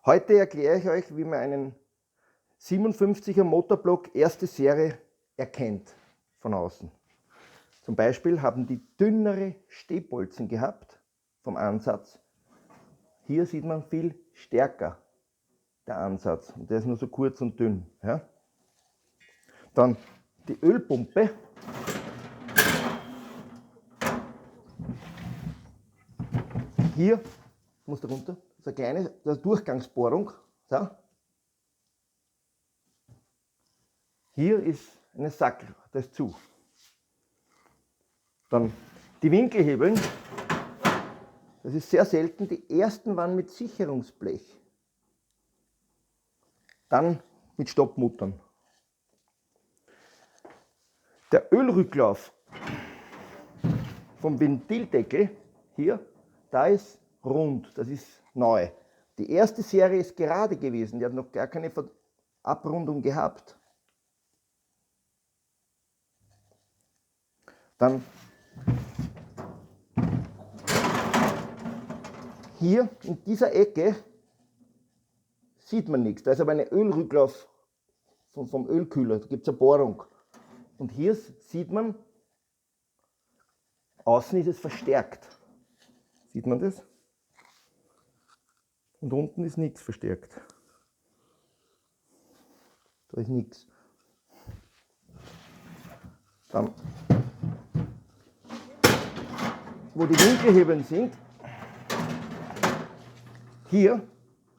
Heute erkläre ich euch, wie man einen 57er Motorblock erste Serie erkennt von außen. Zum Beispiel haben die dünnere Stehbolzen gehabt vom Ansatz. Hier sieht man viel stärker der Ansatz und der ist nur so kurz und dünn. Ja? Dann die Ölpumpe. Hier muss da runter, das ist eine kleine Durchgangsbohrung. So. Hier ist eine Sackel, das ist zu. Dann die Winkelhebeln, das ist sehr selten. Die ersten waren mit Sicherungsblech, dann mit Stoppmuttern. Der Ölrücklauf vom Ventildeckel hier, da ist rund, das ist neu. Die erste Serie ist gerade gewesen, die hat noch gar keine Abrundung gehabt. Dann hier in dieser Ecke sieht man nichts, da ist aber ein Ölrücklauf vom Ölkühler, da gibt es eine Bohrung. Und hier sieht man, außen ist es verstärkt. Sieht man das? Und unten ist nichts verstärkt. Da ist nichts. Dann, wo die Winkelhebeln sind, hier,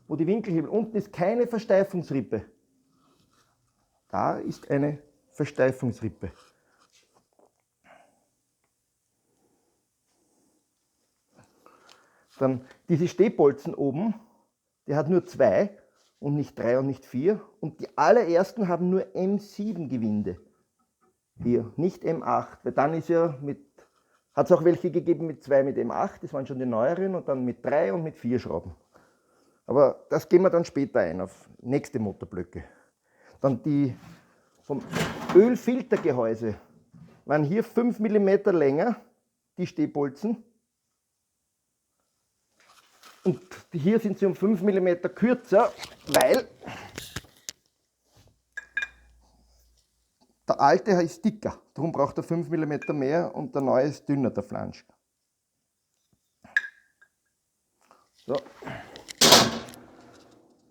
wo die Winkelhebel, unten ist keine Versteifungsrippe. Da ist eine Versteifungsrippe. Dann diese Stehbolzen oben, der hat nur 2 und nicht 3 und nicht 4. Und die allerersten haben nur M7 Gewinde. Hier, nicht M8, weil dann ist ja hat es auch welche gegeben mit 2 mit M8, das waren schon die neueren, und dann mit 3 und mit 4 Schrauben. Aber das gehen wir dann später ein, auf nächste Motorblöcke. Dann die vom Ölfiltergehäuse waren hier 5 mm länger, die Stehbolzen. Und hier sind sie um 5 mm kürzer, weil der alte ist dicker. Darum braucht er 5 mm mehr und der neue ist dünner, der Flansch. So.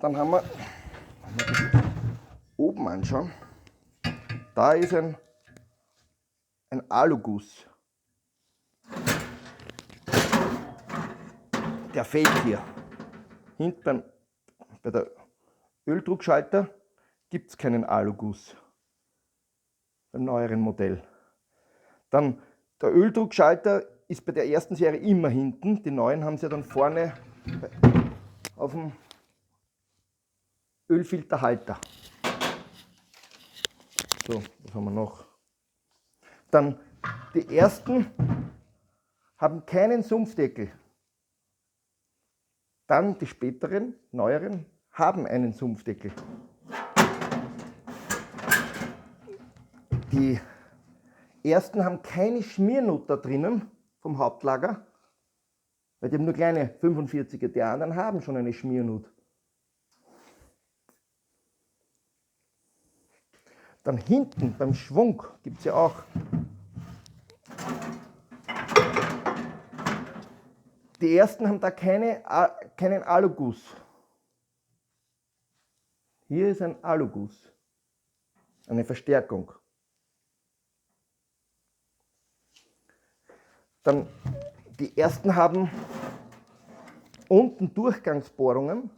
Dann haben wir, wenn wir oben anschauen, da ist ein Aluguss. Der fehlt hier. Hinten bei der Öldruckschalter gibt es keinen Aluguss. Beim neueren Modell. Dann der Öldruckschalter ist bei der ersten Serie immer hinten. Die neuen haben sie ja dann vorne auf dem Ölfilterhalter. So, was haben wir noch? Dann die ersten haben keinen Sumpfdeckel. Dann die späteren, neueren, haben einen Sumpfdeckel. Die ersten haben keine Schmiernut da drinnen vom Hauptlager, weil die haben nur kleine 45er, die anderen haben schon eine Schmiernut. Dann hinten beim Schwung gibt es ja auch die ersten haben da keinen Aluguss. Hier ist ein Aluguss, eine Verstärkung. Dann die ersten haben unten Durchgangsbohrungen,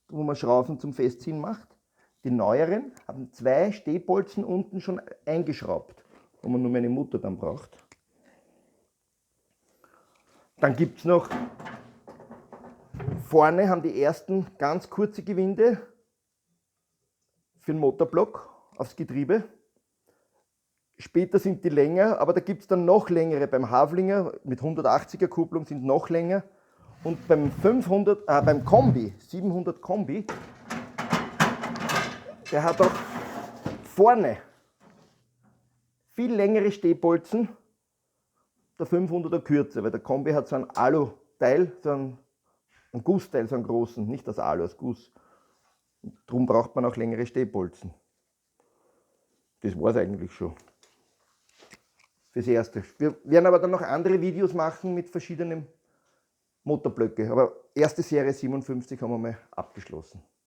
wo man Schrauben zum Festziehen macht. Die neueren haben 2 Stehbolzen unten schon eingeschraubt, wo man nur eine Mutter dann braucht. Dann gibt es noch, vorne haben die ersten ganz kurze Gewinde für den Motorblock aufs Getriebe. Später sind die länger, aber da gibt es dann noch längere. Beim Haflinger mit 180er Kupplung sind noch länger. Und beim beim Kombi, 700 Kombi, der hat auch vorne viel längere Stehbolzen, der 500er kürzer, weil der Kombi hat so ein Alu-Teil, so ein einen Gussteil, so einen großen, nicht das Alu, als Guss. Darum braucht man auch längere Stehbolzen. Das war es eigentlich schon. Fürs Erste. Wir werden aber dann noch andere Videos machen mit verschiedenen Motorblöcken. Aber erste Serie 57 haben wir mal abgeschlossen.